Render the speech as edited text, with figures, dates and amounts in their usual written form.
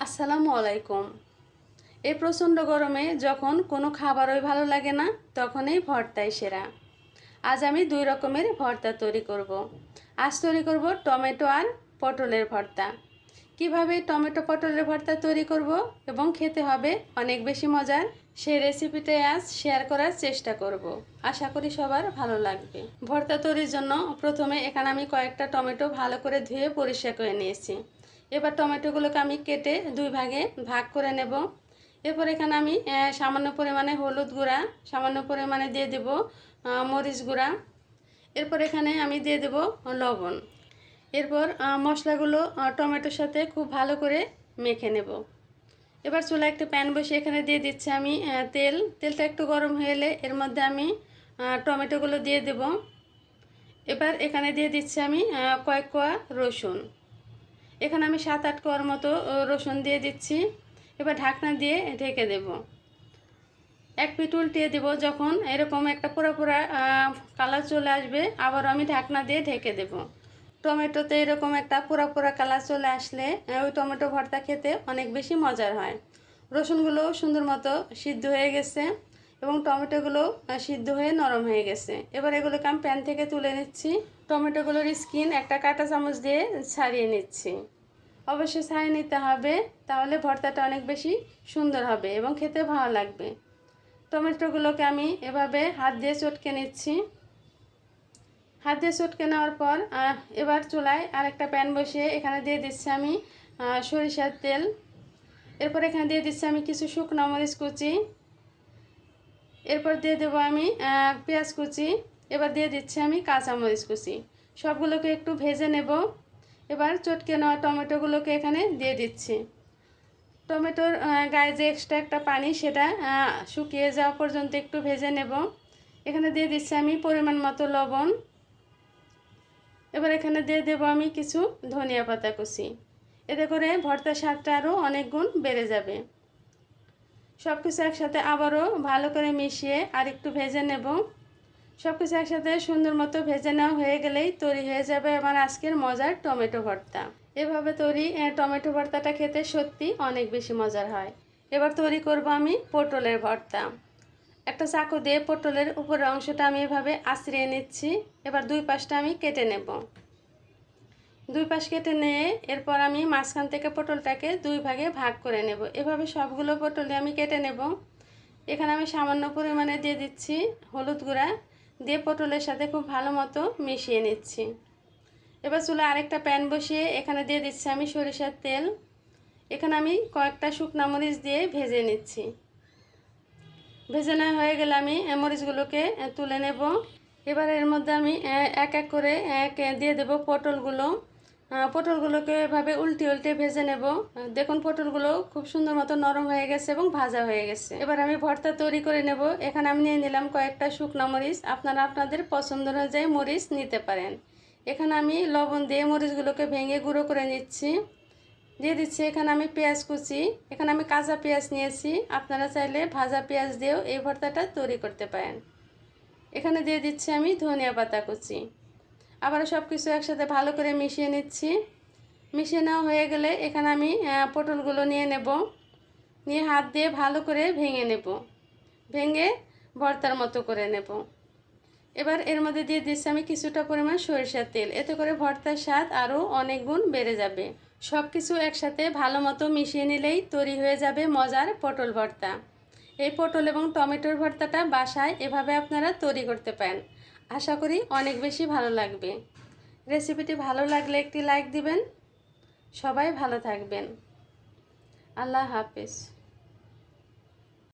আসসালামু আলাইকুম। এই প্রচণ্ড গরমে যখন কোনো খাবারই ভালো লাগে না তখনই ভর্তাই সেরা। আজ আমি দুই রকমের ভর্তা তৈরি করব। আজ তৈরি করব টমেটো আর পটলের ভর্তা। কিভাবে টমেটো পটলের ভর্তা তৈরি করব এবং খেতে হবে অনেক বেশি মজার, সেই রেসিপিটাই আজ শেয়ার করার চেষ্টা করব। আশা করি সবার ভালো লাগবে। ভর্তা তৈরির জন্য প্রথমে এখানে আমি কয়েকটা টমেটো ভালো করে ধুয়ে পরিষ্কার করে নিয়েছি। এবার টমেটোগুলোকে আমি কেটে দুই ভাগে ভাগ করে নেব। এরপর এখানে আমি সামান্য পরিমাণে হলুদ গুঁড়া, সামান্য পরিমাণে দিয়ে দেব মরিচ গুঁড়া। এরপর এখানে আমি দিয়ে দেব লবণ। এরপর মশলাগুলো টমেটোর সাথে খুব ভালো করে মেখে নেব। এবার চুলায় একটা প্যান বসিয়ে এখানে দিয়ে দিচ্ছি আমি তেলটা একটু গরম হয়ে এলে এর মধ্যে আমি টমেটোগুলো দিয়ে দেব। এবার এখানে দিয়ে দিচ্ছি আমি কয়েক কোয়া রসুন। এখানে আমি 7-8 কোয়ার মতো রসুন দিয়ে দিচ্ছি। এবার ঢাকনা দিয়ে ঢেকে দেব। এক পিঠ উল্টিয়ে দেব। যখন এরকম একটা পোড়া কালার চলে আসবে আবার আমি ঢাকনা দিয়ে ঢেকে দেব। টমেটোতে এরকম একটা পোড়া কালার চলে আসলে ওই টমেটো ভর্তা খেতে অনেক বেশি মজার হয়। রসুনগুলো সুন্দর মতো সিদ্ধ হয়ে গেছে এবং টমেটোগুলো সিদ্ধ হয়ে নরম হয়ে গেছে। এবার এগুলোকে আমি প্যান থেকে তুলে নিচ্ছি। টমেটোগুলোর স্কিন একটা কাঁটা চামচ দিয়ে ছাড়িয়ে নিচ্ছি। অবশ্যই ছাড়িয়ে নিতে হবে, তাহলে ভর্তাটা অনেক বেশি সুন্দর হবে এবং খেতে ভালো লাগবে। টমেটোগুলোকে আমি এভাবে হাত দিয়ে চটকে নিচ্ছি। হাত দিয়ে চটকে নেওয়ার পর এবার চুলায় আরেকটা প্যান বসিয়ে এখানে দিয়ে দিচ্ছি আমি সরিষার তেল। এরপর এখানে দিয়ে দিচ্ছি আমি কিছু শুকনো মরিচ কুচি। এরপর দিয়ে দেবো আমি পেঁয়াজ কুচি। এবার দিয়ে দিচ্ছি আমি কাঁচা মরিচ কুচি। সবগুলোকে একটু ভেজে নেব। এবার চটকে নেওয়া টমেটোগুলোকে এখানে দিয়ে দিচ্ছি। টমেটোর গায়ে যে এক্সট্রা একটা পানি সেটা শুকিয়ে যাওয়া পর্যন্ত একটু ভেজে নেব। এখানে দিয়ে দিচ্ছি আমি পরিমাণ মতো লবণ। এবার এখানে দিয়ে দেবো আমি কিছু ধনিয়া পাতা কুচি। এতে করে ভর্তার স্বাদটা আরও অনেক গুণ বেড়ে যাবে। সব কিছু একসাথে আবারও ভালো করে মিশিয়ে আর একটু ভেজে নেব। সব কিছু একসাথে সুন্দর মতো ভেজে নেওয়া হয়ে গেলেই তৈরি হয়ে যাবে আমার আজকের মজার টমেটো ভর্তা। এভাবে তৈরি টমেটো ভর্তাটা খেতে সত্যি অনেক বেশি মজার হয়। এবার তৈরি করব আমি পটলের ভর্তা। একটা চাকু দিয়ে পটলের উপরের অংশটা আমি এভাবে আঁচড়িয়ে নিচ্ছি। এবার দুই পাশটা আমি কেটে নেব। দুই পাশ কেটে নিয়ে এরপর আমি মাঝখান থেকে পটলটাকে দুই ভাগে ভাগ করে নেব। এভাবে সবগুলো পটলে আমি কেটে নেব। এখানে আমি সামান্য পরিমাণে দিয়ে দিচ্ছি হলুদ গুঁড়া, দিয়ে পটলের সাথে খুব ভালো মতো মিশিয়ে নিচ্ছি। এবার চুলা আরেকটা প্যান বসিয়ে এখানে দিয়ে দিচ্ছি আমি সরিষার তেল। এখানে আমি কয়েকটা শুকনা মরিচ দিয়ে ভেজে নিচ্ছি। ভেজে নেওয়া হয়ে গেলে আমি মরিচগুলোকে তুলে নেব। এবার এর মধ্যে আমি এক এক করে দিয়ে দেব পটলগুলোকে এভাবে উল্টে ভেজে নেব। দেখুন পটলগুলো খুব সুন্দর মতো নরম হয়ে গেছে এবং ভাজা হয়ে গেছে। এবার আমি ভর্তা তৈরি করে নেব। এখানে আমি নিয়ে নিলাম কয়েকটা শুকনো মরিচ। আপনারা আপনাদের পছন্দ অনুযায়ী মরিচ নিতে পারেন। এখানে আমি লবণ দিয়ে মরিচগুলোকে ভেঙে গুঁড়ো করে নিচ্ছি। দিয়ে দিচ্ছি এখানে আমি পেঁয়াজ কুচি। এখানে আমি কাঁচা পেঁয়াজ নিয়েছি, আপনারা চাইলে ভাজা পেঁয়াজ দিয়েও এই ভর্তাটা তৈরি করতে পারেন। এখানে দিয়ে দিচ্ছি আমি ধনিয়া পাতা কুচি। আবার সব কিছু একসাথে ভালো করে মিশিয়ে নিচ্ছি। মিশিয়ে নেওয়া হয়ে গেলে এখানে আমি পটলগুলো নিয়ে নেব। নিয়ে হাত দিয়ে ভালো করে ভেঙে নেব। ভেঙে ভর্তার মতো করে নেব। এবার এর মধ্যে দিয়ে দিচ্ছি আমি কিছুটা পরিমাণ সরিষার তেল। এতে করে ভর্তার স্বাদ আরও অনেক গুণ বেড়ে যাবে। সব কিছু একসাথে ভালো মতো মিশিয়ে নিলেই তৈরি হয়ে যাবে মজার পটল ভর্তা। এই পটল এবং টমেটোর ভর্তাটা বাসায় এভাবে আপনারা তৈরি করতে পারেন। আশা করি অনেক বেশি ভালো লাগবে। রেসিপিটি ভালো লাগলে একটি লাইক দিবেন। সবাই ভালো থাকবেন। আল্লাহ হাফেজ।